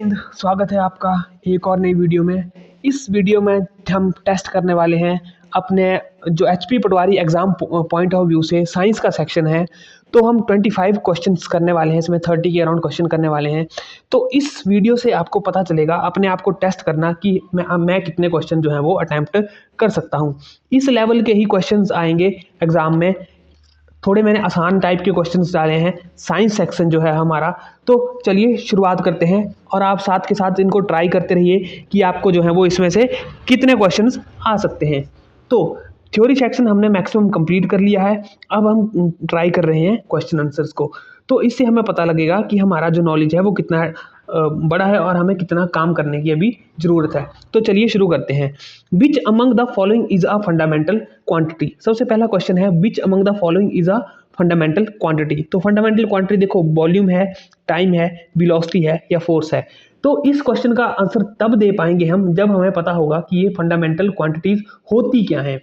स्वागत है आपका एक और नई वीडियो में। इस वीडियो में हम टेस्ट करने वाले हैं अपने जो HP Patwari exam point of view से साइंस का सेक्शन है। तो हम 25 क्वेश्चंस करने वाले हैं, इसमें 30 के अराउंड क्वेश्चन करने वाले हैं। तो इस वीडियो से आपको पता चलेगा अपने आप को टेस्ट करना कि मैं कितने क्वेश्चन जो हैं वो अटैम्प्ट कर सकता हूँ। इस लेवल के ही क्वेश्चंस आएंगे एग्ज़ाम में। थोड़े मैंने आसान टाइप के क्वेश्चंस डाले हैं, साइंस सेक्शन जो है हमारा। तो चलिए शुरुआत करते हैं और आप साथ के साथ इनको ट्राई करते रहिए कि आपको जो है वो इसमें से कितने क्वेश्चंस आ सकते हैं। तो थ्योरी सेक्शन हमने मैक्सिमम कंप्लीट कर लिया है। अब हम ट्राई कर रहे हैं क्वेश्चन आंसर्स को। तो इससे हमें पता लगेगा कि हमारा जो नॉलेज है वो कितना बड़ा है और हमें कितना काम करने की अभी ज़रूरत है। तो चलिए शुरू करते हैं। विच among the following is a fundamental quantity. सबसे पहला क्वेश्चन है which among the following is a fundamental quantity. तो फंडामेंटल क्वांटिटी देखो, वॉल्यूम है, टाइम है, वेलोसिटी है या फोर्स है। तो इस क्वेश्चन का आंसर तब दे पाएंगे हम जब हमें पता होगा कि ये फंडामेंटल क्वांटिटीज होती क्या हैं।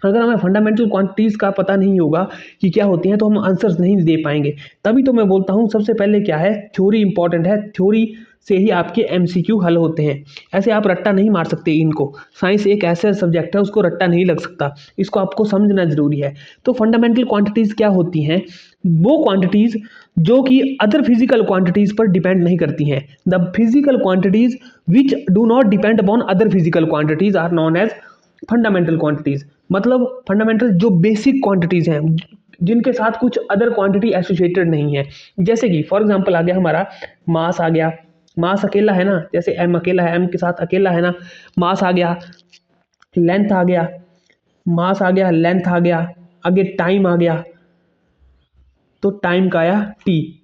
अगर हमें फंडामेंटल क्वांटिटीज का पता नहीं होगा कि क्या होती हैं तो हम आंसर्स नहीं दे पाएंगे। तभी तो मैं बोलता हूँ सबसे पहले क्या है, थ्योरी इंपॉर्टेंट है। थ्योरी से ही आपके एमसीक्यू हल होते हैं। ऐसे आप रट्टा नहीं मार सकते इनको। साइंस एक ऐसा सब्जेक्ट है, उसको रट्टा नहीं लग सकता, इसको आपको समझना जरूरी है। तो फंडामेंटल क्वांटिटीज क्या होती हैं? वो क्वांटिटीज जो कि अदर फिजिकल क्वांटिटीज पर डिपेंड नहीं करती हैं। The physical quantities which do not depend upon other physical quantities are known as fundamental quantities. मतलब फंडामेंटल जो बेसिक क्वांटिटीज हैं जिनके साथ कुछ अदर क्वांटिटी एसोसिएटेड नहीं है। जैसे कि फॉर एग्जांपल आ गया हमारा मास आ गया। मास अकेला है ना, जैसे एम अकेला है, एम के साथ अकेला है ना। मास आ गया, लेंथ आ गया, मास आ गया, लेंथ आ गया, आगे टाइम आ गया। तो टाइम का आया टी।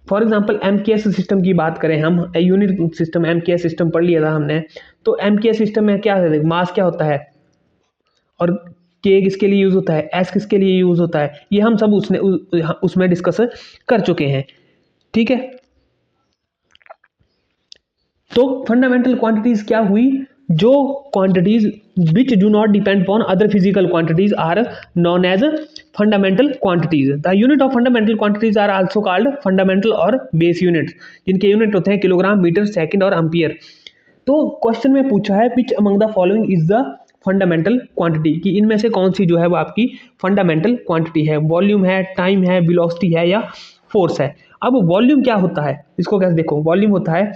फॉर एग्जाम्पल एम के एस सिस्टम की बात करें, हम यूनिट सिस्टम एम के एस सिस्टम पढ़ लिया था हमने। तो एम के एस सिस्टम में क्या है, मास क्या होता है और के किसके लिए यूज होता है, एस किसके लिए यूज होता है, ये हम सब उसमें डिस्कस कर चुके हैं। ठीक है। तो फंडामेंटल क्वांटिटीज क्या हुई? जो quantities which do not depend upon other physical quantities are known as fundamental quantities. The unit of fundamental quantities are also called fundamental और बेस यूनिट, जिनके यूनिट होते हैं किलोग्राम, मीटर, सेकंड और ampere. तो question में पूछा है which among the following is the fundamental quantity, कि इनमें से कौन सी जो है वो आपकी फंडामेंटल क्वांटिटी है। वॉल्यूम है, टाइम है, वेलोसिटी है या फोर्स है। अब वॉल्यूम क्या होता है, इसको कैसे देखो। वॉल्यूम होता है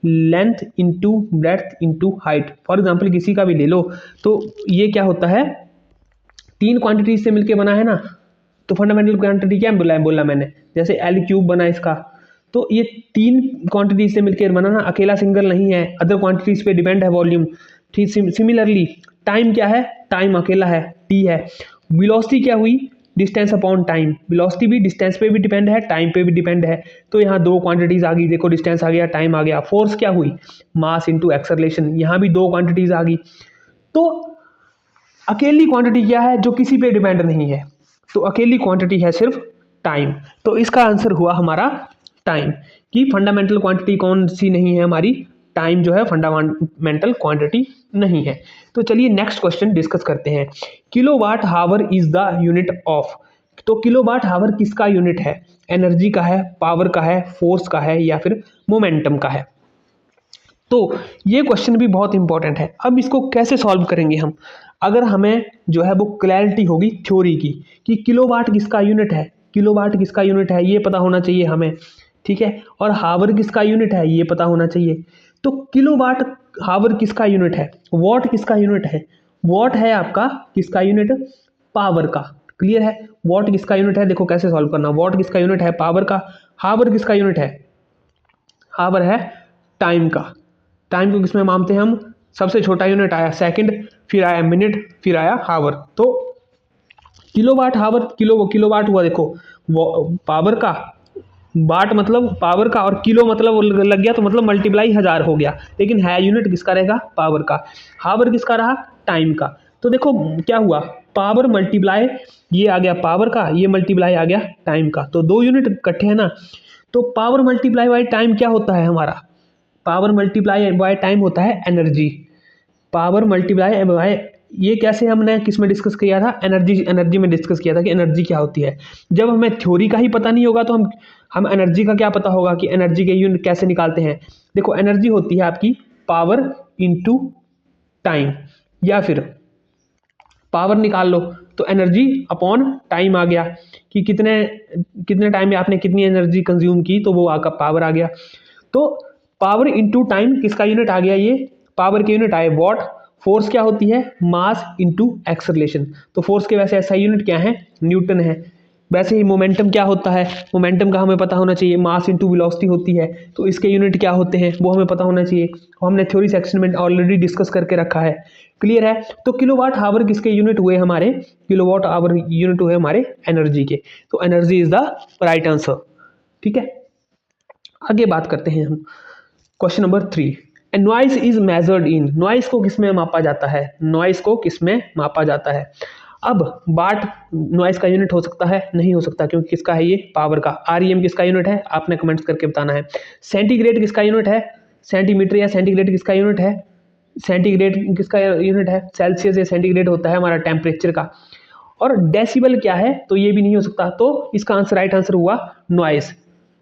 length into breadth into height. For example किसी का भी ले लो, तो ये क्या होता है, तीन क्वांटिटी से मिलकर बना है ना। तो फंडामेंटल क्वांटिटी क्या बोला मैंने, जैसे एल क्यूब बना इसका। तो ये तीन क्वांटिटी से मिलकर बना ना, अकेला सिंगल नहीं है, अदर क्वांटिटीज पे डिपेंड है वॉल्यूम। ठीक सिमिलरली टाइम क्या है, टाइम अकेला है, टी है। वेलोसिटी क्या हुई, डिस्टेंस अपॉन टाइम। वेलोसिटी भी डिस्टेंस पे भी डिपेंड है, टाइम पे भी डिपेंड है। तो यहाँ दो क्वांटिटीज आ गई, देखो डिस्टेंस आ गया, टाइम आ गया। फोर्स क्या हुई, मास इंटू एक्सेलरेशन, यहाँ भी दो क्वांटिटीज आ गई। तो अकेली क्वांटिटी क्या है जो किसी पे डिपेंड नहीं है, तो अकेली क्वांटिटी है सिर्फ टाइम। तो इसका आंसर हुआ हमारा टाइम, कि फंडामेंटल क्वांटिटी कौन सी नहीं है हमारी, टाइम जो है फंडामेंटल क्वांटिटी नहीं है। तो चलिए नेक्स्ट क्वेश्चन डिस्कस करते हैं। Kilowatt hour is the unit of. तो किलोवाट हावर किसका यूनिट है, एनर्जी का है, पावर का है, फोर्स का है या फिर मोमेंटम का है। तो ये क्वेश्चन भी बहुत इंपॉर्टेंट है। अब इसको कैसे सॉल्व करेंगे हम, अगर हमें जो है वो क्लैरिटी होगी थ्योरी की कि किलोवाट किसका यूनिट है, किलोवाट किसका यूनिट है ये पता होना चाहिए हमें। ठीक है। और हावर किसका यूनिट है ये पता होना चाहिए। तो किलोवाट हावर किसका यूनिट है, वॉट किसका यूनिट है, वॉट है आपका किसका यूनिट, पावर का। क्लियर है। वॉट किसका यूनिट है, देखो कैसे सॉल्व करना। वॉट किसका यूनिट है, पावर का। हावर किसका यूनिट है, हावर है टाइम का। टाइम को किसमें मानते हैं हम, सबसे छोटा यूनिट आया सेकंड, फिर आया मिनट, फिर आया हावर। तो किलोवाट हावर, किलोवाट हुआ देखो पावर का, वाट मतलब पावर का, और किलो मतलब लग गया तो मतलब मल्टीप्लाई 1000 हो गया। लेकिन है यूनिट किसका रहेगा, पावर का। हावर किसका रहा, टाइम का। तो देखो क्या हुआ, पावर मल्टीप्लाई ये आ गया पावर का, ये मल्टीप्लाई आ गया टाइम का। तो दो यूनिट इकट्ठे हैं ना। तो पावर मल्टीप्लाई बाई टाइम क्या होता है हमारा, पावर मल्टीप्लाई बाय टाइम होता है एनर्जी। पावर मल्टीप्लाई बाय ये कैसे हमने किस में डिस्कस किया था, एनर्जी में डिस्कस किया था कि एनर्जी क्या होती है। जब हमें थ्योरी का ही पता नहीं होगा तो हम एनर्जी का क्या पता होगा कि एनर्जी के यूनिट कैसे निकालते हैं। देखो एनर्जी होती है आपकी पावर इनटू टाइम, या फिर पावर निकाल लो तो एनर्जी अपॉन टाइम आ गया कि कितने टाइम में आपने कितनी एनर्जी कंज्यूम की, तो वो आपका पावर आ गया। तो पावर इनटू टाइम किसका यूनिट आ गया, ये पावर के यूनिट आए वॉट। फोर्स क्या होती है, मास इनटू एक्सेलरेशन। तो फोर्स के वैसे ऐसा यूनिट क्या है, न्यूटन है। वैसे ही मोमेंटम क्या होता है, मोमेंटम का हमें पता होना चाहिए, मास इनटू वेलोसिटी होती है। तो इसके यूनिट क्या होते हैं वो हमें पता होना चाहिए, हमने थ्योरी सेक्शन में ऑलरेडी डिस्कस करके रखा है। क्लियर है। तो किलोवाट आवर किसके यूनिट हुए हमारे, किलोवाट आवर यूनिट हुए हमारे एनर्जी के। तो energy is the right answer. ठीक है, आगे बात करते हैं हम। Question number 3, noise is measured in. Noise को किसमें मापा जाता है, नॉइस को किसमें मापा जाता है। अब वाट नॉइस का यूनिट हो सकता है, नहीं हो सकता, क्योंकि किसका है ये, पावर का। आरईएम किसका यूनिट है, आपने कमेंट्स करके बताना है। सेंटीग्रेड किसका यूनिट है, सेंटीमीटर या सेंटीग्रेड किसका यूनिट है, सेंटीग्रेड किसका यूनिट है, सेल्सियस या सेंटीग्रेड होता है हमारा टेम्परेचर का। और डेसिबल क्या है, तो ये भी नहीं हो सकता। तो इसका आंसर, राइट आंसर हुआ नॉइस।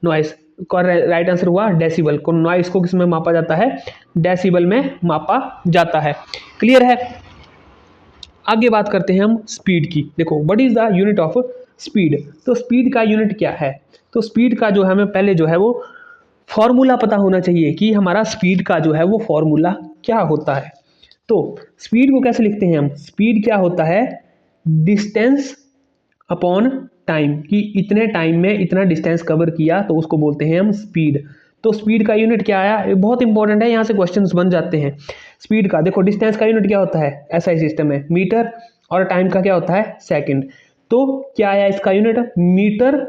नॉइस का राइट आंसर हुआ डेसिबल। को नॉइस को किसमें मापा जाता है, डेसिबल में मापा जाता है। क्लियर है। आगे बात करते हैं हम स्पीड की। देखो what is the unit of speed. तो स्पीड का यूनिट क्या है, तो स्पीड का जो है हमें पहले जो है वो फॉर्मूला पता होना चाहिए कि हमारा स्पीड का जो है वो फॉर्मूला क्या होता है। तो स्पीड को कैसे लिखते हैं हम, स्पीड क्या होता है, डिस्टेंस अपॉन टाइम, कि इतने टाइम में इतना डिस्टेंस कवर किया तो उसको बोलते हैं हम स्पीड। तो स्पीड का यूनिट क्या आया, ये बहुत इंपॉर्टेंट है, यहाँ से क्वेश्चंस बन जाते हैं। स्पीड का देखो, डिस्टेंस का यूनिट क्या होता है, एसआई सिस्टम है मीटर, और टाइम का क्या होता है सेकंड। तो क्या आया इसका यूनिट, मीटर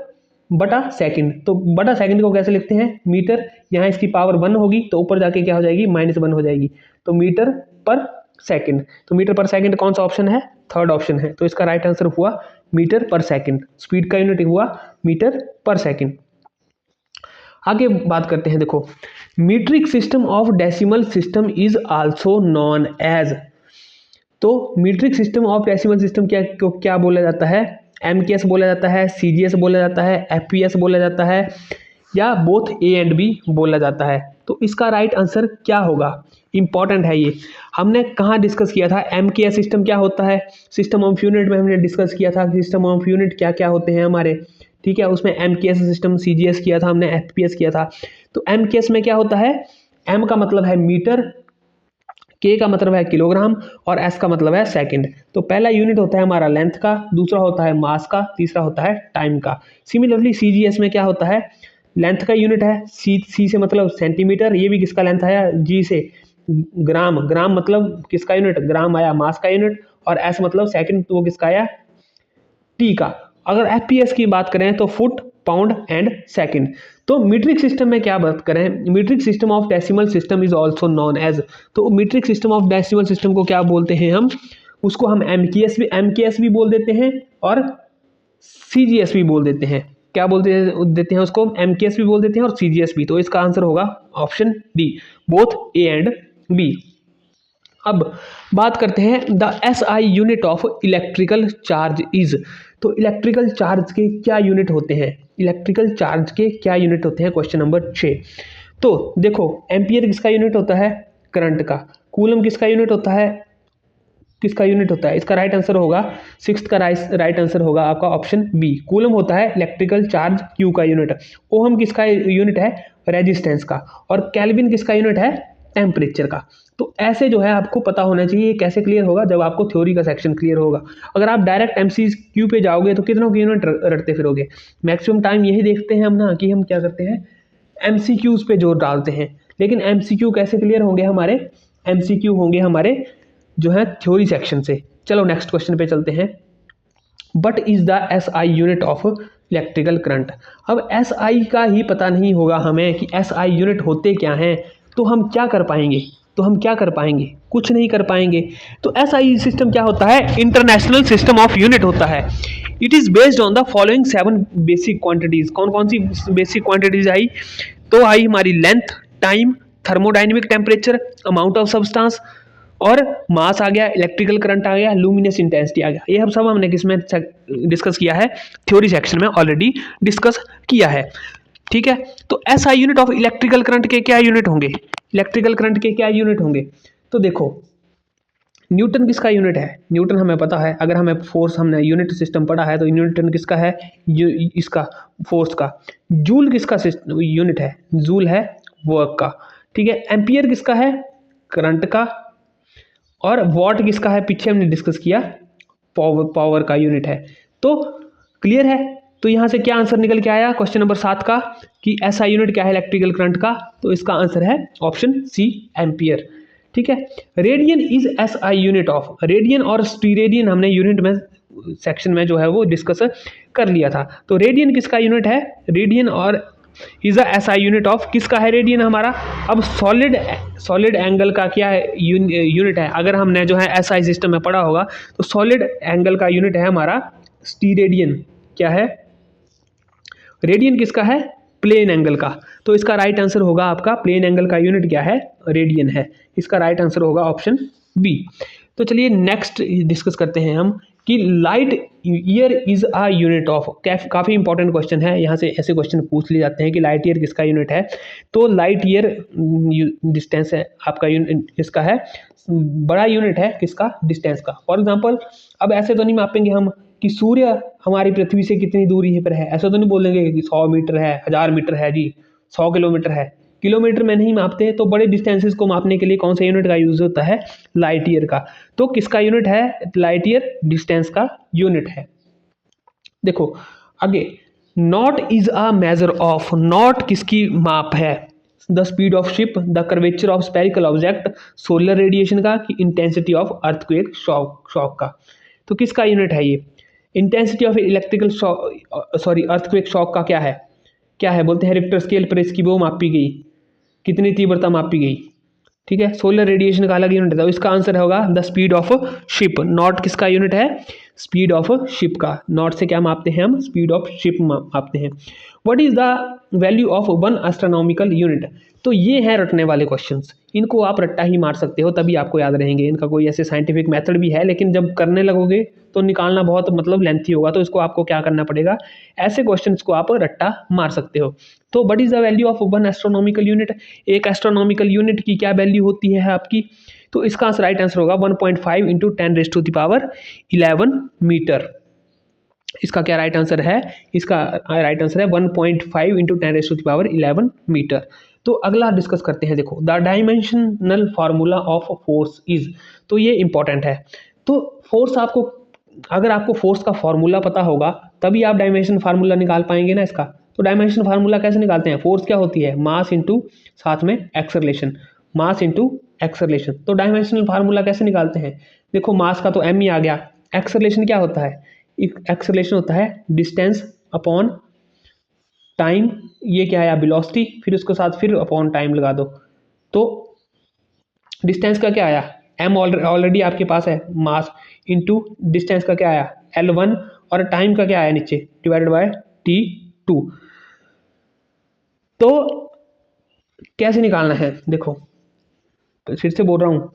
बटा सेकंड। तो बटा सेकंड को कैसे लिखते हैं, मीटर, यहाँ इसकी पावर 1 होगी तो ऊपर जाके क्या हो जाएगी, -1 हो जाएगी। तो मीटर पर सेकंड, तो मीटर पर सेकंड कौन सा ऑप्शन है, थर्ड ऑप्शन है। तो इसका राइट आंसर हुआ मीटर पर सेकंड। स्पीड का यूनिट हुआ मीटर पर सेकंड। आगे बात करते हैं। देखो metric system of decimal system is also known as. तो metric system of decimal system क्या बोला जाता है, एमकेएस बोला जाता है, सीजीएस बोला जाता है, एफपीएस बोला जाता है, या बोथ ए एंड बी बोला जाता है। तो इसका राइट आंसर क्या होगा, इंपॉर्टेंट है ये। हमने कहाँ डिस्कस किया था, एमकेएस सिस्टम क्या होता है, सिस्टम ऑफ यूनिट में हमने डिस्कस किया था सिस्टम ऑफ यूनिट क्या क्या होते हैं हमारे। ठीक है, उसमें एमकेएस सिस्टम, सीजीएस किया था हमने, एफपीएस किया था। तो एमकेएस में क्या होता है, एम का मतलब है मीटर, के का मतलब है किलोग्राम, और एस का मतलब है सेकंड। तो पहला यूनिट होता है हमारा लेंथ का, दूसरा होता है मास का, तीसरा होता है टाइम का। सिमिलरली सीजीएस में क्या होता है, लेंथ का यूनिट है, सी से मतलब सेंटीमीटर, ये भी किसका लेंथ आया, जी से ग्राम, ग्राम मतलब किसका यूनिट, ग्राम आया मास का यूनिट, और एस मतलब सेकंड, तो वो किसका आया, टी का। अगर एफपीएस की बात करें तो फुट, पाउंड एंड सेकंड। तो मीट्रिक सिस्टम में क्या बात करें, metric system of decimal system is also known as. तो metric system of decimal system को क्या बोलते हैं हम, उसको हम एमकेएस भी बोल देते हैं और सीजीएस भी बोल देते हैं। क्या देते हैं उसको, एमकेएस भी बोल देते हैं और सीजीएस भी। तो इसका आंसर होगा option D, both A and B. अब बात करते हैं the SI unit of electrical charge is. तो इलेक्ट्रिकल चार्ज के क्या यूनिट होते हैं, इलेक्ट्रिकल चार्ज के क्या यूनिट होते हैं, क्वेश्चन नंबर 6। तो देखो एम्पियर किसका यूनिट होता है, करंट का। कूलम किसका यूनिट होता है, इसका राइट आंसर होगा, सिक्स्थ का राइट आंसर होगा आपका ऑप्शन बी, कूलम होता है इलेक्ट्रिकल चार्ज क्यू का यूनिट। ओहम किसका यूनिट है, रेजिस्टेंस का। और केल्विन किसका यूनिट है, टेम्परेचर का। तो ऐसे जो है आपको पता होना चाहिए। कैसे क्लियर होगा, जब आपको थ्योरी का सेक्शन क्लियर होगा। अगर आप डायरेक्ट एमसीक्यू पे जाओगे तो कितनों की यूनिट रटते फिरोगे। मैक्सिमम टाइम यही देखते हैं हम ना, कि हम क्या करते हैं, एमसीक्यूज पे जोर डालते हैं। लेकिन एमसीक्यू कैसे क्लियर होंगे हमारे, एमसीक्यू होंगे हमारे जो है थ्योरी सेक्शन से। चलो नेक्स्ट क्वेश्चन पे चलते हैं। But is the SI unit of electrical current. अब एसआई का ही पता नहीं होगा हमें कि एसआई यूनिट होते क्या हैं, तो हम क्या कर पाएंगे, कुछ नहीं कर पाएंगे। तो एसआई सिस्टम क्या होता है, इंटरनेशनल सिस्टम ऑफ यूनिट होता है। It is based on the following 7 basic quantities. कौन कौन सी बेसिक क्वांटिटीज आई, तो आई हमारी length, time, thermodynamic temperature, amount of substance, और मास आ गया, इलेक्ट्रिकल करंट आ गया, लुमिनस इंटेंसिटी आ गया। ये हम सब हमने किसमें डिस्कस किया है, थ्योरी सेक्शन में ऑलरेडी डिस्कस किया है। ठीक है, तो ऐसा यूनिट ऑफ इलेक्ट्रिकल करंट के क्या यूनिट होंगे, इलेक्ट्रिकल करंट के क्या यूनिट होंगे। तो देखो न्यूटन किसका यूनिट है, न्यूटन हमें पता है, अगर हमें फोर्स हमने यूनिट सिस्टम पढ़ा है तो न्यूटन किसका है, इसका फोर्स का। जूल किसका यूनिट है, जूल है वर्क का। ठीक है, एम्पियर किसका है, करंट का। और वॉट किसका है, पीछे हमने डिस्कस किया, पावर का यूनिट है। तो क्लियर है, तो यहां से क्या आंसर निकल के आया क्वेश्चन नंबर 7 का कि ऐसा यूनिट क्या है इलेक्ट्रिकल करंट का, तो इसका आंसर है ऑप्शन सी, एम्पियर। ठीक है, radian is S I unit of, radian और स्टीरेडियन हमने यूनिट में सेक्शन में जो है वो डिस्कस कर लिया था। तो रेडियन किसका यूनिट है, रेडियन और is S I unit of, किसका है रेडियन हमारा। अब सॉलिड एंगल का क्या है यूनिट है, अगर हमने जो है एस आई सिस्टम में पढ़ा होगा तो सॉलिड एंगल का यूनिट है हमारा स्टीरेडियन। क्या है, रेडियन किसका है, प्लेन एंगल का। तो इसका राइट आंसर होगा आपका, प्लेन एंगल का यूनिट क्या है, रेडियन है। इसका राइट आंसर होगा ऑप्शन बी। तो चलिए नेक्स्ट डिस्कस करते हैं हम कि light year is a unit of, काफ़ी इंपॉर्टेंट क्वेश्चन है, यहाँ से ऐसे क्वेश्चन पूछ लिए जाते हैं कि लाइट ईयर किसका यूनिट है। तो लाइट ईयर डिस्टेंस है आपका यूनिट, किसका है, बड़ा यूनिट है किसका, डिस्टेंस का। फॉर एग्जाम्पल अब ऐसे तो नहीं मापेंगे हम कि सूर्य हमारी पृथ्वी से कितनी दूरी पर है, ऐसा तो नहीं बोलेंगे कि 100 मीटर है, 1000 मीटर है जी, 100 किलोमीटर है, किलोमीटर में नहीं मापते। तो बड़े डिस्टेंसेस को मापने के लिए कौन सा यूनिट का यूज होता है, लाइट ईयर का। तो किसका यूनिट है, लाइट ईयर डिस्टेंस का यूनिट है। देखो आगे, not is a measure of, not किसकी माप है, the speed of ship, the curvature of spherical object, solar radiation का, कि इंटेंसिटी ऑफ अर्थक्वेक शॉक का। तो किसका यूनिट है ये, intensity of electrical earthquake shock का क्या है, क्या है बोलते हैं, रिक्टर स्केल पर इसकी वो मापी गई, कितनी तीव्रता मापी गई। ठीक है, सोलर रेडिएशन का अलग यूनिट है, तो इसका आंसर होगा the speed of ship. Not किसका यूनिट है, स्पीड ऑफ शिप का। नॉट से क्या मापते हैं हम, स्पीड ऑफ शिप मापते हैं। What is the value of one astronomical unit. तो ये हैं रटने वाले क्वेश्चंस, इनको आप रट्टा ही मार सकते हो तभी आपको याद रहेंगे। इनका कोई ऐसे साइंटिफिक मेथड भी है, लेकिन जब करने लगोगे तो निकालना बहुत मतलब लेंथी होगा, तो इसको आपको क्या करना पड़ेगा, ऐसे क्वेश्चंस को आप रट्टा मार सकते हो। तो what is the value of one astronomical unit, एक एस्ट्रोनॉमिकल यूनिट की क्या वैल्यू होती है आपकी। तो इसका राइट आंसर होगा 1.5 इंटू 10⁻11 मीटर। इसका क्या राइट आंसर है, इसका राइट आंसर है 1.5 इंटू 10⁻11 मीटर। तो अगला डिस्कस करते हैं, देखो the dimensional formula of force is. तो ये इंपॉर्टेंट है। तो फोर्स आपको, अगर आपको फोर्स का फॉर्मूला पता होगा तभी आप डायमेंशन फार्मूला निकाल पाएंगे ना इसका। तो डायमेंशन फार्मूला कैसे निकालते हैं, फोर्स क्या होती है, मास इंटू साथ में एक्सेलरेशन, मास इंटू एक्सेलरेशन। तो डायमेंशनल फार्मूला कैसे निकालते हैं, देखो मास का तो एम ही आ गया, एक्सेलरेशन क्या होता है, एक्सेलरेशन होता है डिस्टेंस अपॉन टाइम, ये क्या है वेलोसिटी, फिर उसके साथ फिर अपॉन टाइम लगा दो। तो डिस्टेंस का क्या आया, एम ऑलरेडी आपके पास है, मास इंटू डिस्टेंस का क्या आया L1, और टाइम का क्या आया नीचे डिवाइडेड बाय T2। तो कैसे निकालना है, देखो फिर से बोल रहा हूँ,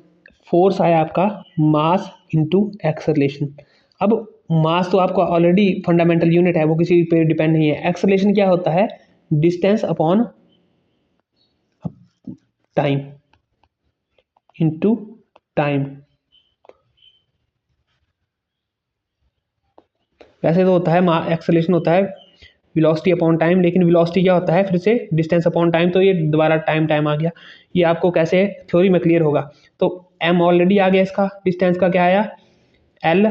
फोर्स आया आपका मास इंटू एक्सेलरेशन। अब मास तो आपका ऑलरेडी फंडामेंटल यूनिट है, वो किसी पे डिपेंड नहीं है। एक्सेलरेशन क्या होता है, distance upon time into time. वैसे तो होता है एक्सेलरेशन होता है वेलोसिटी अपॉन टाइम, लेकिन वेलोसिटी क्या होता है फिर से डिस्टेंस अपॉन टाइम। तो ये दोबारा टाइम आ गया, ये आपको कैसे थ्योरी में क्लियर होगा। तो m ऑलरेडी आ गया, इसका डिस्टेंस का क्या आया l,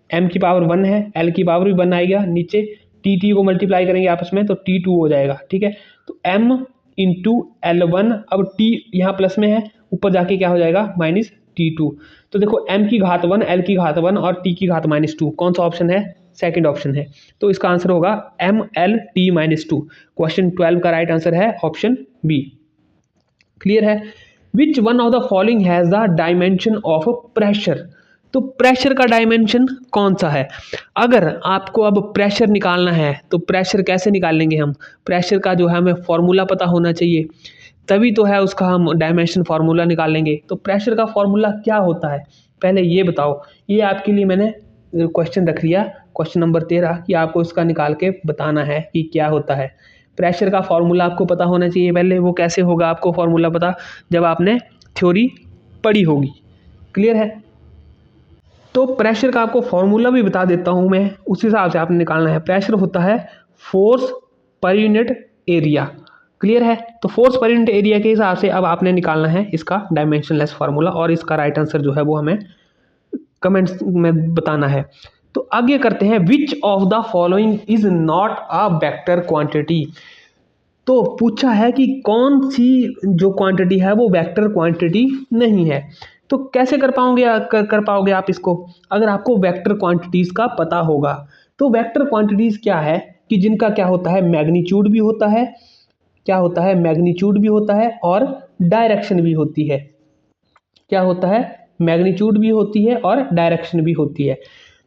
m की पावर 1 है, l की पावर भी 1 आएगा, नीचे टी को मल्टीप्लाई करेंगे आपस में तो T2 हो जाएगा। ठीक है, तो m इंटू L1, अब t यहाँ प्लस में है, ऊपर जाके क्या हो जाएगा -T2। तो देखो m की घात 1, l की घात 1 और t की घात -2, कौन सा ऑप्शन है, सेकंड ऑप्शन है। तो इसका आंसर होगा MLT-2। क्वेश्चन 12 का राइट आंसर है ऑप्शन बी। क्लियर है, which one of the following has the dimension of pressure. तो प्रेशर का डायमेंशन कौन सा है, अगर आपको अब प्रेशर निकालना है तो प्रेशर कैसे निकालेंगे हम, प्रेशर का जो है हमें फॉर्मूला पता होना चाहिए। तभी तो है उसका हम डायमेंशन फार्मूला निकालेंगे। तो प्रेशर का फार्मूला क्या होता है पहले ये बताओ। ये आपके लिए मैंने क्वेश्चन रख लिया, क्वेश्चन नंबर 13, कि आपको इसका निकाल के बताना है कि क्या होता है। प्रेशर का फार्मूला आपको पता होना चाहिए पहले। वो कैसे होगा आपको फार्मूला पता, जब आपने थ्योरी पढ़ी होगी। क्लियर है? तो प्रेशर का आपको फॉर्मूला भी बता देता हूं मैं, उस हिसाब से आपने निकालना है। प्रेशर होता है force per unit area. Clear है? तो फोर्स पर यूनिट एरिया के हिसाब से अब आपने निकालना है इसका डायमेंशनलेस फार्मूला, और इसका राइट आंसर जो है वो हमें कमेंट्स में बताना है। तो आगे करते हैं, विच of the following is not a vector quantity. तो पूछा है कि कौन सी जो क्वांटिटी है वो वेक्टर क्वांटिटी नहीं है। तो कैसे कर पाओगे आप इसको, अगर आपको वेक्टर क्वांटिटीज का पता होगा। तो वेक्टर क्वांटिटीज क्या है कि जिनका क्या होता है, मैग्नीट्यूड भी होता है, क्या होता है, मैग्नीट्यूड भी होता है और डायरेक्शन भी होती है। क्या होता है, मैग्नीट्यूड भी होती है और डायरेक्शन भी होती है।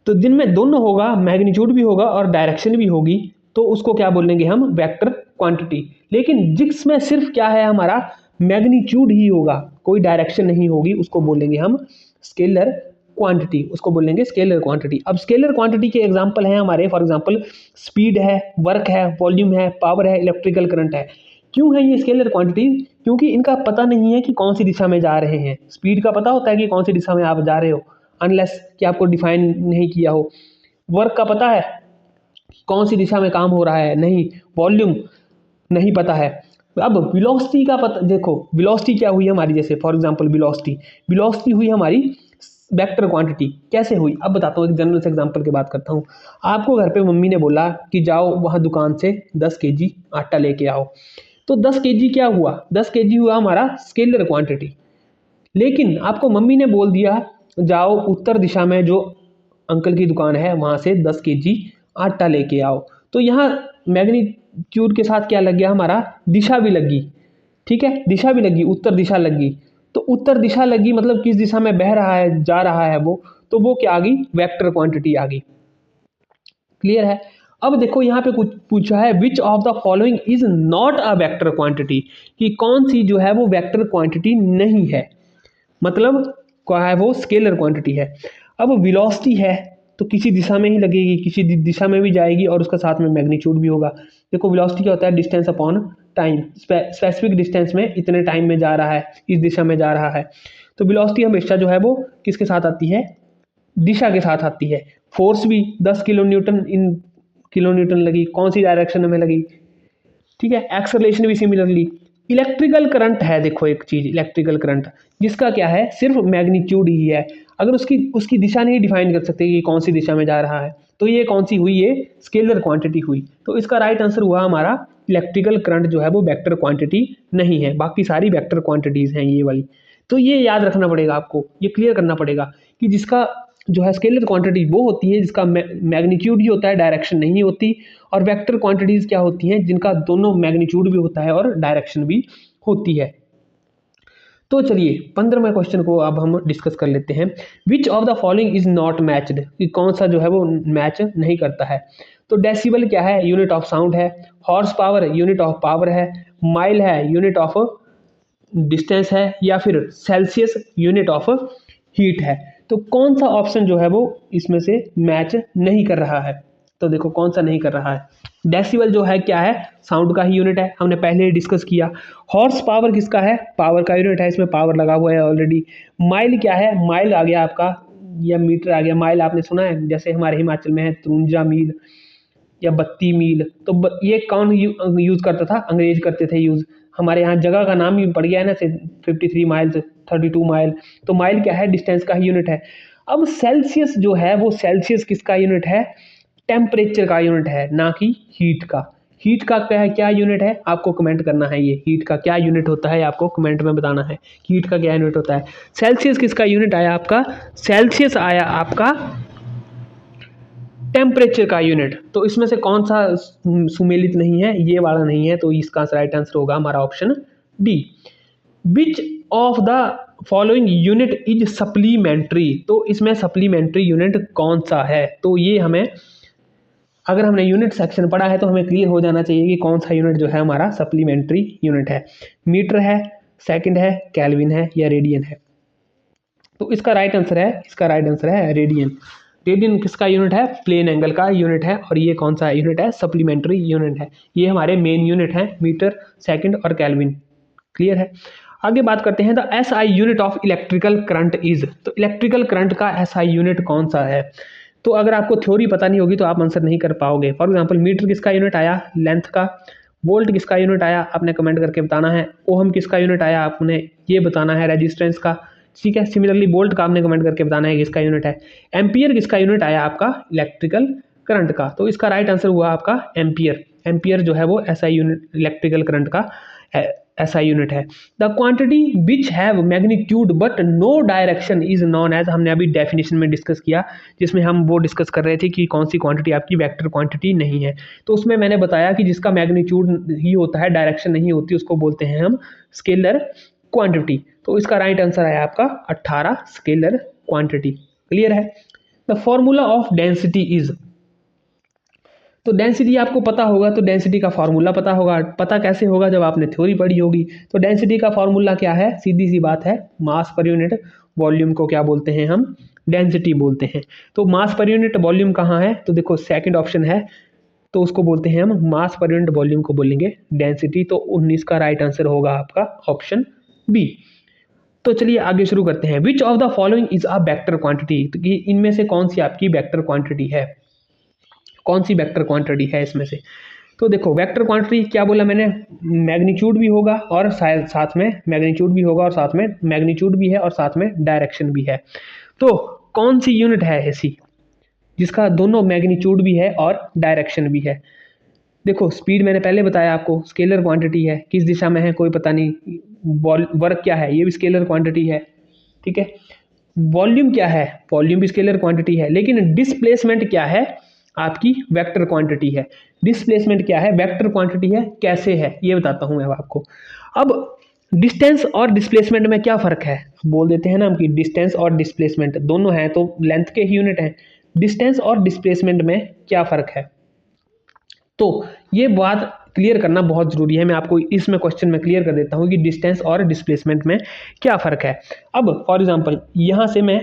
तो दिन में दोनों होगा, मैग्नीट्यूड भी होगा और डायरेक्शन भी होगी, तो उसको क्या बोलेंगे हम, वेक्टर क्वांटिटी। लेकिन जिसमें सिर्फ क्या है हमारा, मैग्नीट्यूड ही होगा, कोई डायरेक्शन नहीं होगी, उसको बोलेंगे हम स्केलर क्वांटिटी, उसको बोलेंगे स्केलर क्वांटिटी। अब स्केलर क्वांटिटी के एग्जांपल हैं हमारे, फॉर एग्जांपल स्पीड है, वर्क है, वॉल्यूम है, पावर है, इलेक्ट्रिकल करंट है। क्यों है ये स्केलर क्वांटिटीज? क्योंकि इनका पता नहीं है कि कौन सी दिशा में जा रहे हैं। स्पीड का पता होता है कि कौन सी दिशा में आप जा रहे हो, अनलेस कि आपको डिफाइन नहीं किया हो। वर्क का पता है कौन सी दिशा में काम हो रहा है, नहीं। वॉल्यूम नहीं पता है। अब वेलोसिटी का पता, देखो वेलोसिटी क्या हुई हमारी, जैसे फॉर एग्जांपल वेलोसिटी हुई हमारी वेक्टर क्वांटिटी। कैसे हुई अब बताता हूँ, एक जनरल से एग्जांपल की बात करता हूँ। आपको घर पे मम्मी ने बोला कि जाओ वहाँ दुकान से 10 केजी आटा लेके आओ। तो 10 केजी क्या हुआ, 10 केजी हुआ हमारा स्केलर क्वांटिटी। लेकिन आपको मम्मी ने बोल दिया जाओ उत्तर दिशा में जो अंकल की दुकान है वहाँ से 10 केजी आटा लेके आओ। तो यहाँ मैग्नीट्यूड के साथ क्या लग गया हमारा, दिशा भी लगी। ठीक है, दिशा भी लगी, उत्तर दिशा लगी। तो उत्तर दिशा लगी मतलब किस दिशा में बह रहा है, जा रहा है वो, तो वो क्या आ गई, वेक्टर क्वांटिटी आ गई। क्लियर है? अब देखो यहाँ पे कुछ पूछा है, which of the following is not a vector quantity, कि कौन सी जो है वो वेक्टर क्वांटिटी नहीं है, मतलब क्या है वो, स्केलर क्वांटिटी है। अब वेलोसिटी है तो किसी दिशा में ही लगेगी, किसी दिशा में भी जाएगी और उसका साथ में मैग्नीट्यूड भी होगा। देखो वेलोसिटी क्या होता है, distance upon time, specific distance में इतने टाइम में जा रहा है, इस दिशा में जा रहा है। तो वेलोसिटी हमेशा जो है वो किसके साथ आती है, दिशा के साथ आती है। फोर्स भी 10 kilo Newton in kilo Newton लगी, कौन सी डायरेक्शन में लगी। ठीक है, एक्सेलरेशन भी सिमिलरली। इलेक्ट्रिकल करंट है, देखो एक चीज, इलेक्ट्रिकल करंट जिसका क्या है, सिर्फ मैग्नीट्यूड ही है, अगर उसकी उसकी दिशा नहीं डिफाइन कर सकते कि कौन सी दिशा में जा रहा है, तो ये कौन सी हुई, ये स्केलर क्वांटिटी हुई। तो इसका राइट आंसर हुआ हमारा इलेक्ट्रिकल करंट जो है वो वेक्टर क्वांटिटी नहीं है, बाकी सारी वेक्टर क्वांटिटीज हैं ये वाली। तो ये याद रखना पड़ेगा आपको, ये क्लियर करना पड़ेगा कि जिसका जो है स्केलर क्वांटिटी वो होती है जिसका मैग्नीट्यूड ही होता है, डायरेक्शन नहीं होती। और वेक्टर क्वांटिटीज क्या होती हैं, जिनका दोनों मैग्नीट्यूड भी होता है और डायरेक्शन भी होती है। तो चलिए 15वें क्वेश्चन को अब हम डिस्कस कर लेते हैं। विच of the following is not matched, कि कौन सा जो है वो मैच नहीं करता है। तो डेसिबल क्या है, यूनिट ऑफ साउंड है। Horse power unit of power है। माइल है यूनिट ऑफ डिस्टेंस है। या फिर सेल्सियस यूनिट ऑफ हीट है। तो कौन सा ऑप्शन जो है वो इसमें से मैच नहीं कर रहा है। तो देखो कौन सा नहीं कर रहा है। डेसिबल जो है क्या है, साउंड का ही यूनिट है, हमने पहले ही डिस्कस किया। हॉर्स पावर किसका है, पावर का यूनिट है, इसमें पावर लगा हुआ है ऑलरेडी। माइल क्या है, माइल आ गया आपका, या मीटर आ गया। माइल आपने सुना है, जैसे हमारे हिमाचल में है 53 मील या 32 मील। तो ये कौन यूज़ करता था, अंग्रेज करते थे यूज़। हमारे यहाँ जगह का नाम ही पड़ गया है ना, से 53 माइल्स, 32 माइल। तो माइल क्या है, डिस्टेंस का ही यूनिट है। अब सेल्सियस जो है वो, सेल्सियस किसका यूनिट है, टेम्परेचर का यूनिट है, ना कि हीट का। हीट का क्या है, क्या यूनिट है, आपको कमेंट करना है। ये हीट का क्या यूनिट होता है आपको कमेंट में बताना है, हीट का क्या यूनिट होता है। सेल्सियस किसका यूनिट आया आपका, सेल्सियस आया आपका टेम्परेचर का यूनिट। तो इसमें से कौन सा सुमेलित नहीं है, ये वाला नहीं है, तो इसका राइट आंसर होगा हमारा option D. Which of the following unit is supplementary. तो इसमें सप्लीमेंट्री यूनिट कौन सा है, तो ये हमें अगर हमने यूनिट सेक्शन पढ़ा है तो हमें क्लियर हो जाना चाहिए कि कौन सा यूनिट जो है हमारा सप्लीमेंट्री यूनिट है, मीटर है, सेकंड है, केल्विन है या रेडियन है। तो इसका राइट आंसर है रेडियन। रेडियन किसका यूनिट है? प्लेन एंगल का यूनिट है। और ये कौन सा यूनिट है? सप्लीमेंट्री यूनिट है। ये हमारे मेन यूनिट हैं, मीटर, सेकंड और केल्विन। क्लियर है। आगे बात करते हैं, the SI unit of electrical current is. तो इलेक्ट्रिकल करंट का एसआई यूनिट कौन सा है? तो अगर आपको थ्योरी पता नहीं होगी तो आप आंसर नहीं कर पाओगे। फॉर एग्जाम्पल मीटर किसका यूनिट आया? लेंथ का। वोल्ट किसका यूनिट आया? आपने कमेंट करके बताना है। ओहम किसका यूनिट आया? आपने ये बताना है, रेजिस्टेंस का। ठीक है। सिमिलरली वोल्ट का आपने कमेंट करके बताना है किसका यूनिट है। एम्पियर किसका यूनिट आया? आपका इलेक्ट्रिकल करंट का। तो इसका राइट आंसर हुआ आपका एम्पियर। एम्पियर जो है वो एसआई यूनिट, इलेक्ट्रिकल करंट का ऐसा यूनिट है। The quantity which have magnitude but no direction is known as, हमने अभी डेफिनेशन में डिस्कस किया, जिसमें हम वो डिस्कस कर रहे थे कि कौन सी क्वांटिटी आपकी वेक्टर क्वांटिटी नहीं है। तो उसमें मैंने बताया कि जिसका मैग्नीट्यूड ही होता है, डायरेक्शन नहीं होती, उसको बोलते हैं हम स्केलर क्वांटिटी। तो इसका राइट आंसर आया आपका 18 स्केलर क्वांटिटी। क्लियर है। The formula of density is, तो डेंसिटी आपको पता होगा, तो डेंसिटी का फॉर्मूला पता होगा। पता कैसे होगा? जब आपने थ्योरी पढ़ी होगी। तो डेंसिटी का फॉर्मूला क्या है? सीधी सी बात है, मास पर यूनिट वॉल्यूम को क्या बोलते हैं हम? डेंसिटी बोलते हैं। तो मास पर यूनिट वॉल्यूम कहाँ है? तो देखो सेकंड ऑप्शन है, तो उसको बोलते हैं हम मास पर यूनिट वॉल्यूम को बोलेंगे डेंसिटी। तो 19 का राइट आंसर होगा आपका ऑप्शन बी। तो चलिए आगे शुरू करते हैं। विच of the following is a vector quantity, तो इनमें से कौन सी आपकी वेक्टर क्वांटिटी है? कौन सी वेक्टर क्वांटिटी है इसमें से? तो देखो वेक्टर क्वांटिटी क्या बोला मैंने? मैग्नीट्यूड भी होगा और साथ में मैग्नीट्यूड भी होगा और साथ में मैग्नीट्यूड भी है और साथ में डायरेक्शन भी है। तो कौन सी यूनिट है ऐसी जिसका दोनों मैग्नीट्यूड भी है और डायरेक्शन भी है? देखो स्पीड मैंने पहले बताया आपको, स्केलर क्वांटिटी है, किस दिशा में है कोई पता नहीं। वर्क क्या है? ये भी स्केलर क्वांटिटी है। ठीक है। वॉल्यूम क्या है? वॉल्यूम भी स्केलर क्वांटिटी है। लेकिन डिस्प्लेसमेंट क्या है? आपकी वेक्टर क्वांटिटी है। डिस्प्लेसमेंट क्या है? वेक्टर क्वांटिटी है। कैसे है ये बताता हूं मैं आपको। अब डिस्टेंस और डिस्प्लेसमेंट में क्या फर्क है? बोल देते हैं ना हम कि डिस्टेंस और डिस्प्लेसमेंट दोनों हैं तो लेंथ के ही यूनिट हैं। डिस्टेंस और डिस्प्लेसमेंट में क्या फर्क है? तो ये बात क्लियर करना बहुत जरूरी है। मैं आपको इसमें क्वेश्चन में क्लियर कर देता हूं कि डिस्टेंस और डिस्प्लेसमेंट में क्या फर्क है। अब फॉर एग्जांपल यहाँ से मैं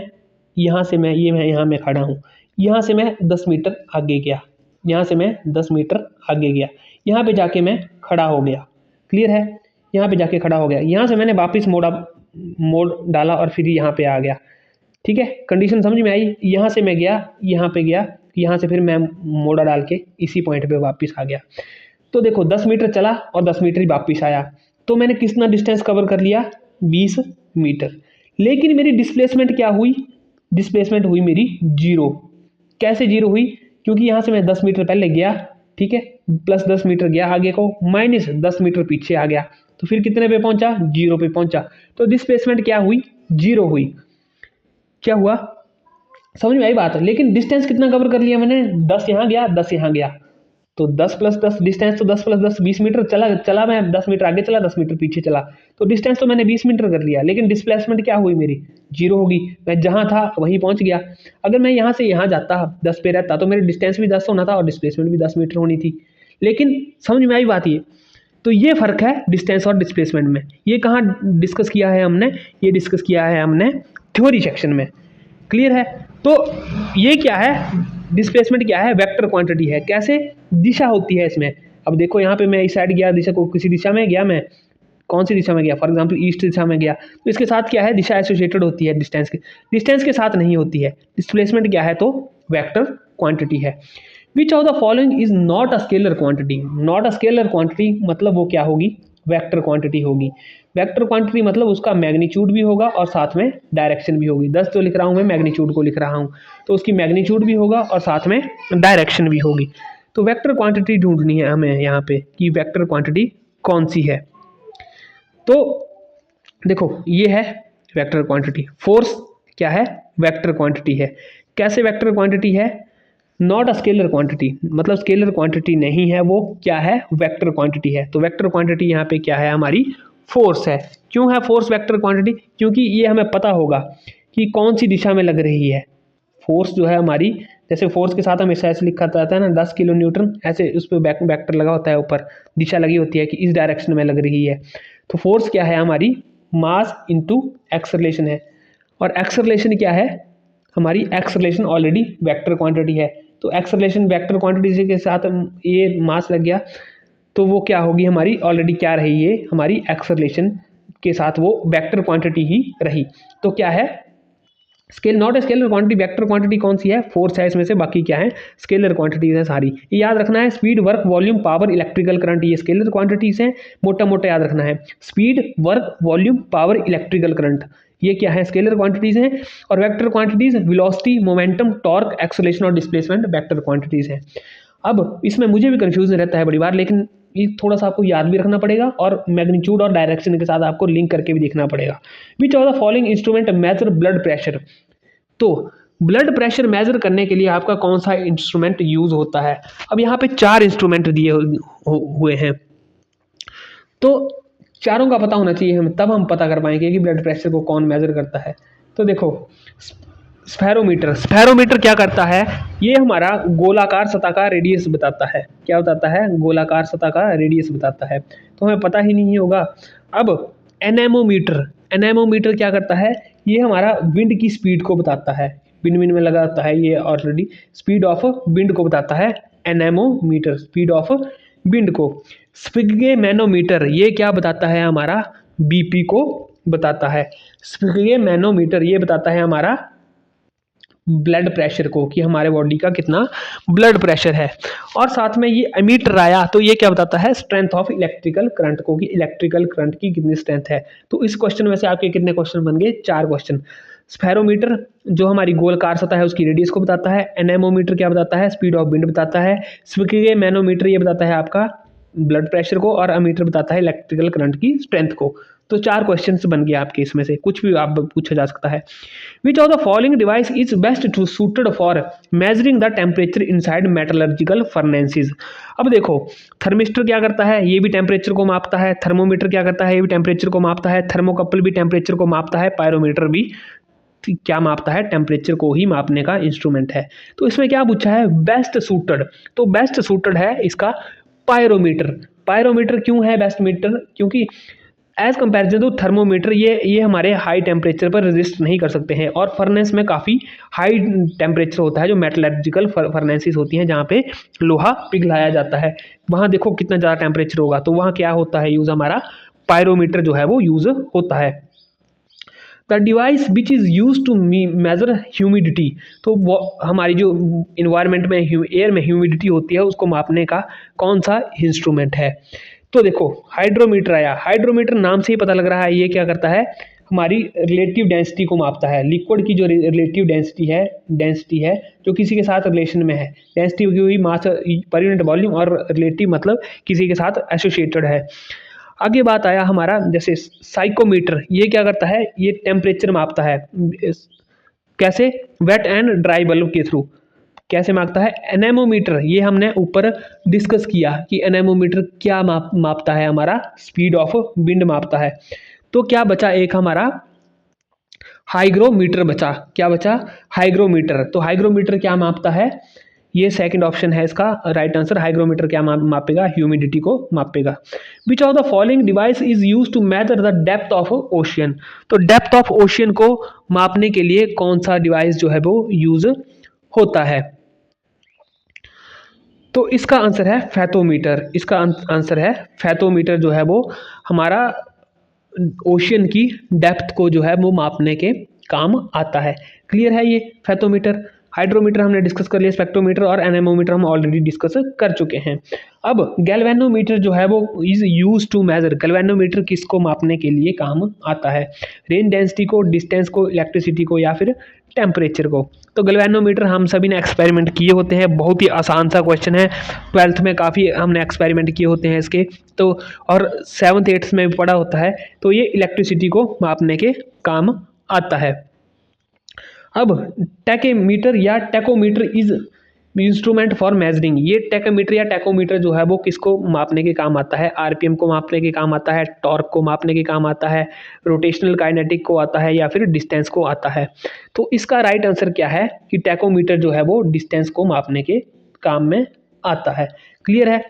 यहाँ में खड़ा हूँ, यहाँ से मैं 10 मीटर आगे गया, यहाँ से मैं 10 मीटर आगे गया, यहाँ पे जाके मैं खड़ा हो गया। क्लियर है। यहाँ पे जाके खड़ा हो गया, यहाँ से मैंने वापस मोड़ डाला और फिर यहाँ पे आ गया। ठीक है। कंडीशन समझ में आई? यहाँ से मैं गया, यहाँ पे गया, यहाँ से फिर मैं मोड़ा डाल के इसी पॉइंट पे वापस आ गया। तो देखो 10 मीटर चला और 10 मीटर ही वापस आया, तो मैंने कितना डिस्टेंस कवर कर लिया? 20 मीटर। लेकिन मेरी डिस्प्लेसमेंट क्या हुई? डिस्प्लेसमेंट हुई मेरी 0। कैसे 0 हुई? क्योंकि यहाँ से मैं 10 मीटर पहले गया, ठीक है, प्लस 10 मीटर गया आगे को, माइनस 10 मीटर पीछे आ गया, तो फिर कितने पे पहुंचा? 0 पे पहुंचा। तो डिस्प्लेसमेंट क्या हुई? 0 हुई। क्या हुआ? समझ में आई बात? लेकिन डिस्टेंस कितना कवर कर लिया मैंने? 10 यहाँ गया, 10 यहाँ गया, तो 10 प्लस 10 डिस्टेंस, तो 10 प्लस 10 20 मीटर चला मैं 10 मीटर आगे चला, 10 मीटर पीछे चला, तो डिस्टेंस तो मैंने 20 मीटर कर लिया, लेकिन डिस्प्लेसमेंट क्या हुई मेरी? 0 होगी। मैं जहाँ था वहीं पहुँच गया। अगर मैं यहाँ से यहाँ जाता 10 पे रहता तो मेरी डिस्टेंस भी 10 होना था और डिस्प्लेसमेंट भी 10 मीटर होनी थी। लेकिन समझ में आई बात? ये तो ये फर्क है डिस्टेंस और डिस्प्लेसमेंट में। ये कहाँ डिस्कस किया है हमने? ये डिस्कस किया है हमने थ्योरी सेक्शन में। क्लियर है। तो ये क्या है? डिस्प्लेसमेंट क्या है? वेक्टर क्वांटिटी है। कैसे? दिशा होती है इसमें। अब देखो यहाँ पे मैं इस साइड गया, दिशा को किसी दिशा में गया, मैं कौन सी दिशा में गया? फॉर एग्जांपल ईस्ट दिशा में गया, तो इसके साथ क्या है? दिशा एसोसिएटेड होती है डिस्टेंस के साथ नहीं होती है। डिस्प्लेसमेंट क्या है? तो वेक्टर क्वांटिटी है। Which of the following is not a scalar quantity? Not a scalar quantity मतलब वो क्या होगी? वेक्टर क्वांटिटी होगी। वेक्टर क्वांटिटी मतलब उसका मैग्नीट्यूड भी होगा और साथ में डायरेक्शन भी होगी। 10 जो लिख रहा हूँ मैं मैग्नीट्यूड को लिख रहा हूँ, तो उसकी मैग्नीट्यूड भी होगा और साथ में डायरेक्शन भी होगी। तो वेक्टर क्वांटिटी ढूंढनी है हमें यहाँ पे कि वेक्टर क्वांटिटी कौन सी है। तो देखो ये है वेक्टर क्वांटिटी। फोर्स क्या है? वेक्टर क्वांटिटी है। कैसे वेक्टर क्वांटिटी है? नॉट अ स्केलर क्वांटिटी, मतलब स्केलर क्वांटिटी नहीं है, वो क्या है? वेक्टर क्वांटिटी है। तो वेक्टर क्वांटिटी यहाँ पे क्या है? हमारी फोर्स है। क्यों है फोर्स वेक्टर क्वांटिटी? क्योंकि ये हमें पता होगा कि कौन सी दिशा में लग रही है। फोर्स जो है हमारी जैसे फोर्स के साथ हमेशा ऐसे लिखा जाता है ना 10 किलो न्यूटन, ऐसे उस पर वेक्टर लगा होता है, ऊपर दिशा लगी होती है कि इस डायरेक्शन में लग रही है। तो फोर्स क्या है हमारी, मास इंटू एक्सेलरेशन है, और एक्सेलरेशन क्या है हमारी, एक्सेलरेशन ऑलरेडी वेक्टर क्वांटिटी है। तो एक्सेलरेशन वेक्टर क्वांटिटी के साथ ये मास लग गया, तो वो क्या होगी हमारी, ऑलरेडी क्या रही है हमारी, एक्सेलरेशन के साथ वो वेक्टर क्वांटिटी ही रही। तो क्या है, scale not scalar quantity, vector quantity कौन सी है, फोर्स है इसमें से, बाकी क्या है स्केलर क्वांटिटीज है सारी। ये याद रखना है, speed, work, volume, power, electrical current, ये स्केलर क्वांटिटीज हैं, मोटा मोटा याद रखना है। Speed, work, volume, power, electrical current, ये क्या है स्केलर क्वांटिटीज हैं। और vector quantities velocity, momentum, torque, acceleration और डिस्प्लेसमेंट वेक्टर क्वांटिटीज हैं। अब इसमें मुझे भी कंफ्यूजन रहता है बड़ी बार, लेकिन ये थोड़ा सा आपको याद भी रखना पड़ेगा और मैग्नीट्यूड और डायरेक्शन के साथ आपको लिंक करके भी देखना पड़ेगा। विच of the following instrument major blood pressure, तो ब्लड प्रेशर मेजर करने के लिए आपका कौन सा इंस्ट्रूमेंट यूज होता है। अब यहाँ पे 4 इंस्ट्रूमेंट दिए हुए हैं, तो चारों का पता होना चाहिए हम, तब हम पता कर पाएंगे कि ब्लड प्रेशर को कौन मेजर करता है। तो देखो स्फेरोमीटर, स्फेरोमीटर क्या करता है, ये हमारा गोलाकार सतह का रेडियस बताता है। क्या बताता है, गोलाकार सतह का रेडियस बताता है, तो हमें पता ही नहीं होगा। अब एनेमोमीटर, एनेमोमीटर क्या करता है, ये हमारा विंड की स्पीड को बताता है, विंड में लगा होता है ये ऑलरेडी, स्पीड ऑफ विंड को बताता है एनेमोमीटर, स्पीड ऑफ विंड को। स्पिगे मैनोमीटर, ये क्या बताता है हमारा, बीपी को बताता है। स्पिगे मैनोमीटर ये बताता है हमारा ब्लड प्रेशर को, कि हमारे बॉडी का कितना ब्लड प्रेशर है। और साथ में ये एमीटर आया, तो ये क्या बताता है, स्ट्रेंथ ऑफ इलेक्ट्रिकल करंट को, कि इलेक्ट्रिकल करंट की कितनी स्ट्रेंथ है। तो इस क्वेश्चन में से आपके कितने क्वेश्चन बन गए, 4 क्वेश्चन। स्फेरोमीटर जो हमारी गोलकार सतह है उसकी रेडियस को बताता है, एनेमोमीटर क्या बताता है, स्पीड ऑफ विंड बताता है, स्पिगे मैनोमीटर ये बताता है आपका ब्लड प्रेशर को, और अमीटर बताता है इलेक्ट्रिकल करंट की स्ट्रेंथ को। तो 4 क्वेश्चंस बन गए आपके, इसमें से कुछ भी आप पूछा जा सकता है। Which of the following device is best to suited for measuring the temperature inside metallurgical furnaces. अब देखो थर्मिस्टर क्या करता है, ये भी टेम्परेचर को मापता है, थर्मोमीटर क्या करता है, ये भी टेम्परेचर को मापता है, थर्मोकपल भी टेम्परेचर को मापता है, पायरोमीटर भी क्या मापता है, टेम्परेचर को ही मापने का इंस्ट्रूमेंट है। तो इसमें क्या पूछा है, बेस्ट सूटेड, तो बेस्ट सूटेड है इसका पायरोमीटर। पायरोमीटर क्यों है बेस्ट मीटर, क्योंकि एज कंपेरिजन टू थर्मोमीटर ये हमारे हाई टेम्परेचर पर रेजिस्ट नहीं कर सकते हैं, और फर्नेस में काफ़ी हाई टेम्परेचर होता है, जो मेटलर्जिकल फर्नेसेस होती हैं जहाँ पे लोहा पिघलाया जाता है, वहाँ देखो कितना ज़्यादा टेम्परेचर होगा, तो वहाँ क्या होता है यूज़, हमारा पायरोमीटर जो है वो यूज़ होता है। The device which is use to measure humidity, तो वो हमारी जो इन्वायरमेंट में एयर में ह्यूमिडिटी होती है उसको मापने का कौन सा इंस्ट्रूमेंट है। तो देखो हाइड्रोमीटर आया, हाइड्रोमीटर नाम से ही पता लग रहा है ये क्या करता है, हमारी रिलेटिव डेंसिटी को मापता है, लिक्विड की जो रिलेटिव डेंसिटी है जो किसी के साथ रिलेशन में है, डेंसिटी हुई मास पर यूनिट वॉल्यूम, और रिलेटिव मतलब किसी के साथ एसोसिएटेड है। आगे बात आया हमारा जैसे साइकोमीटर, ये क्या करता है, ये टेम्परेचर मापता है, कैसे, वेट एंड ड्राई बल्ब के थ्रू। कैसे मापता है, एनेमोमीटर, ये हमने ऊपर डिस्कस किया कि एनेमोमीटर क्या मापता है, हमारा स्पीड ऑफ विंड मापता है। तो क्या बचा एक हमारा हाइग्रोमीटर बचा, क्या बचा, हाइग्रोमीटर। तो हाइग्रोमीटर क्या मापता है, ये सेकंड ऑप्शन है इसका राइट आंसर, हाइग्रोमीटर क्या मापेगा, ह्यूमिडिटी को मापेगा। Which of the following device is use to measure the depth of ocean, तो डेप्थ ऑफ ओशियन को मापने के लिए कौन सा डिवाइस जो है वो यूज होता है। तो इसका आंसर है फैथोमीटर, इसका आंसर है फैथोमीटर, जो है वो हमारा ओशियन की डेप्थ को जो है वो मापने के काम आता है। क्लियर है ये फैथोमीटर। हाइड्रोमीटर हमने डिस्कस कर लिया, स्पेक्ट्रोमीटर और एनेमोमीटर हम ऑलरेडी डिस्कस कर चुके हैं। अब गैल्वेनोमीटर जो है वो is use to measure, galvanometer किसको मापने के लिए काम आता है, रेन डेंसिटी को, डिस्टेंस को, इलेक्ट्रिसिटी को, या फिर टेम्परेचर को। तो गैल्वेनोमीटर हम सभी ने एक्सपेरिमेंट किए होते हैं, बहुत ही आसान सा क्वेश्चन है, 12th में काफ़ी हमने एक्सपेरिमेंट किए होते हैं इसके, तो और 7th 8th में भी पढ़ा होता है। तो ये इलेक्ट्रिसिटी को मापने के काम आता है। अब टैकेमीटर या tachometer is instrument for measuring, ये टेकोमीटर या टैकोमीटर जो है वो किसको मापने के काम आता है, आरपीएम को मापने के काम आता है, टॉर्क को मापने के काम आता है, रोटेशनल काइनेटिक को आता है, या फिर डिस्टेंस को आता है। तो इसका राइट आंसर क्या है कि टैकोमीटर जो है वो डिस्टेंस को मापने के काम में आता है। क्लियर है।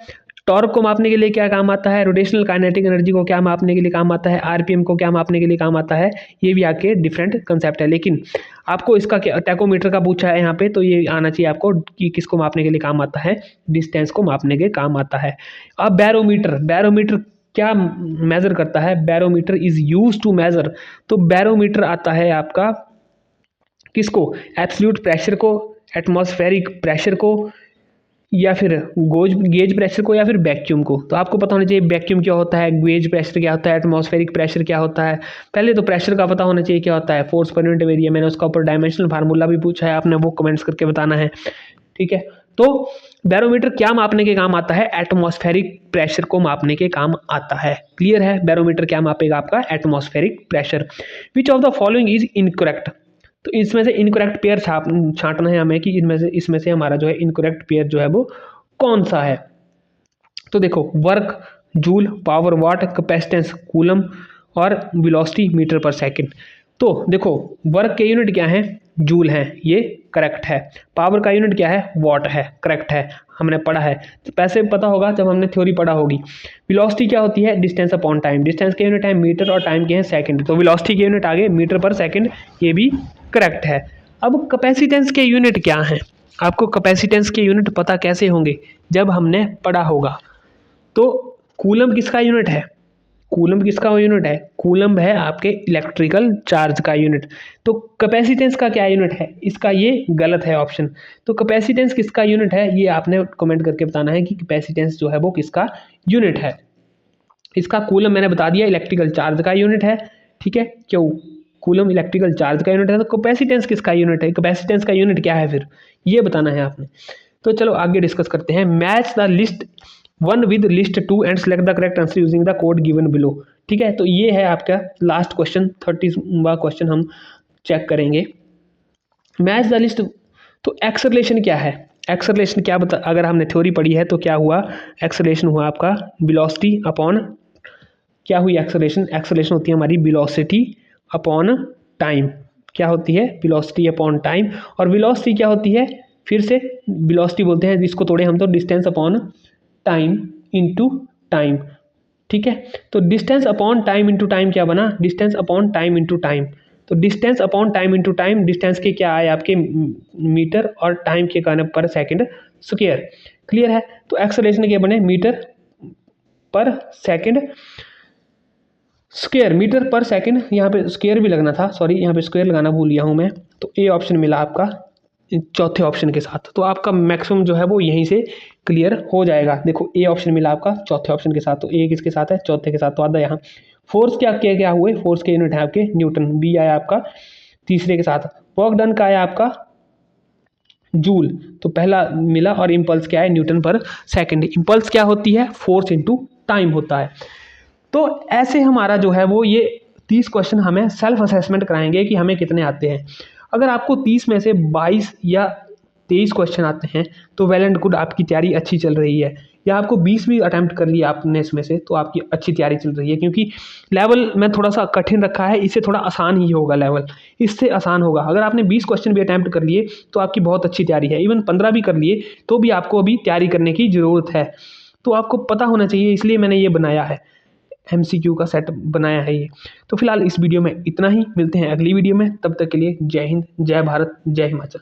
टॉर्क को मापने के लिए क्या काम आता है, रोटेशनल काइनेटिक एनर्जी को क्या मापने के लिए काम आता है, आरपीएम को क्या मापने के लिए काम आता है, ये भी आपके डिफरेंट कंसेप्ट है। लेकिन आपको इसका क्या टैकोमीटर का पूछा है यहाँ पे, तो ये आना चाहिए आपको कि किसको मापने के लिए काम आता है, डिस्टेंस को मापने के काम आता है। अब बैरोमीटर, बैरोमीटर क्या मेजर करता है, barometer is use to measure, तो बैरोमीटर आता है आपका किसको, एब्सोल्यूट प्रेशर को, एटमॉस्फेरिक प्रेशर को, या फिर गेज प्रेशर को, या फिर वैक्यूम को। तो आपको पता होना चाहिए वैक्यूम क्या होता है, गेज प्रेशर क्या होता है, एटमॉस्फेरिक प्रेशर क्या होता है। पहले तो प्रेशर का पता होना चाहिए क्या होता है, फोर्स पर यूनिट एरिया। मैंने उसका ऊपर डायमेंशनल फार्मूला भी पूछा है, आपने वो कमेंट्स करके बताना है। ठीक है, तो बैरोमीटर क्या मापने के काम आता है, एटमॉस्फेरिक प्रेशर को मापने के काम आता है। क्लियर है, बैरोमीटर क्या मापेगा आपका, atmospheric pressure. Which of the following is incorrect, तो इसमें से इनकरेक्ट पेयर छांटना है हमें कि इसमें से हमारा जो है इनकरेक्ट पेयर जो है वो कौन सा है। तो देखो, वर्क जूल, पावर वाट, कैपेसिटेंस कूलम और वेलोसिटी मीटर पर सेकंड। तो देखो, वर्क के यूनिट क्या है, जूल है, ये करेक्ट है। पावर का यूनिट क्या है, वाट है, करेक्ट है, हमने पढ़ा है। तो पैसे पता होगा जब हमने थ्योरी पढ़ा होगी। वेलोसिटी क्या होती है, डिस्टेंस अपॉन टाइम, डिस्टेंस के यूनिट है मीटर और टाइम के हैं सेकंड, तो वेलोसिटी के यूनिट आगे मीटर पर सेकंड, ये भी करेक्ट है। अब कैपेसिटेंस के यूनिट क्या हैं, आपको कैपेसिटेंस के यूनिट पता कैसे होंगे, जब हमने पढ़ा होगा। तो कूलम किसका यूनिट है, कूलम किसका यूनिट है, कूलम है आपके इलेक्ट्रिकल चार्ज का यूनिट। तो कैपेसिटेंस का क्या यूनिट है, इसका ये गलत है ऑप्शन। तो कैपेसिटेंस किसका यूनिट है, ये आपने कमेंट करके बताना है कि कैपेसिटेंस जो है वो किसका यूनिट है। इसका कूलम मैंने बता दिया, इलेक्ट्रिकल चार्ज का यूनिट है। ठीक है, क्यों, कूलम इलेक्ट्रिकल चार्ज का यूनिट है, तो कैपेसिटेंस किसका यूनिट है, कैपेसिटेंस का यूनिट क्या है, फिर ये बताना है आपने। तो चलो आगे डिस्कस करते हैं। Match the list 1 with list 2 and select the correct answer using the code given below. ठीक है, तो ये है आपका लास्ट क्वेश्चन, 30वां क्वेश्चन हम चेक करेंगे। मैच द लिस्ट, तो एक्सेलरेशन क्या है, एक्सेलरेशन क्या बता, अगर हमने थ्योरी पढ़ी है तो क्या हुआ, एक्सेलरेशन हुआ आपका वेलोसिटी अपॉन, क्या हुई एक्सेलरेशन, एक्सेलरेशन होती है हमारी वेलोसिटी अपॉन टाइम। क्या होती है, वेलोसिटी अपॉन टाइम। और वेलोसिटी क्या होती है, फिर से वेलोसिटी बोलते हैं जिसको तोड़े हम तो distance upon time into time. ठीक है, तो distance upon time into time क्या बना, distance upon time into time. तो distance upon time into time, distance के क्या आए आपके मीटर और टाइम के कारण पर सेकंड स्क्वायर। क्लियर है, तो एक्सेलरेशन के बने metre per second square, metre per second, यहाँ पे स्क्वायर भी लगना था, सॉरी यहाँ पे स्क्वायर लगाना भूल गया हूँ मैं। तो ए ऑप्शन मिला आपका चौथे ऑप्शन के साथ, तो आपका मैक्सिमम जो है वो यहीं से क्लियर हो जाएगा। देखो ए ऑप्शन मिला आपका चौथे ऑप्शन के साथ, तो ए किसके साथ है, चौथे के साथ। तो आधा यहाँ फोर्स क्या हुए, फोर्स के यूनिट है आपके न्यूटन, बी आया आपका तीसरे के साथ। वर्क डन का आया आपका जूल, तो पहला मिला। और इम्पल्स क्या है, न्यूटन पर सेकंड। इम्पल्स क्या होती है, फोर्स इनटू टाइम होता है। तो ऐसे हमारा जो है वो ये 30 क्वेश्चन हमें सेल्फ असेसमेंट कराएंगे कि हमें कितने आते हैं। अगर आपको 30 में से 22 या 23 क्वेश्चन आते हैं तो वेल एंड गुड, आपकी तैयारी अच्छी चल रही है। या आपको 20 भी अटैम्प्ट कर लिया आपने इसमें से, तो आपकी अच्छी तैयारी चल रही है, क्योंकि लेवल में थोड़ा सा कठिन रखा है, इससे थोड़ा आसान ही होगा लेवल, इससे आसान होगा। अगर आपने 20 क्वेश्चन भी अटैम्प्ट कर लिए तो आपकी बहुत अच्छी तैयारी है। इवन 15 भी कर लिए तो भी आपको अभी तैयारी करने की ज़रूरत है। तो आपको पता होना चाहिए, इसलिए मैंने ये बनाया है, MCQ का सेट बनाया है ये। तो फिलहाल इस वीडियो में इतना ही, मिलते हैं अगली वीडियो में, तब तक के लिए जय हिंद, जय भारत, जय हिमाचल।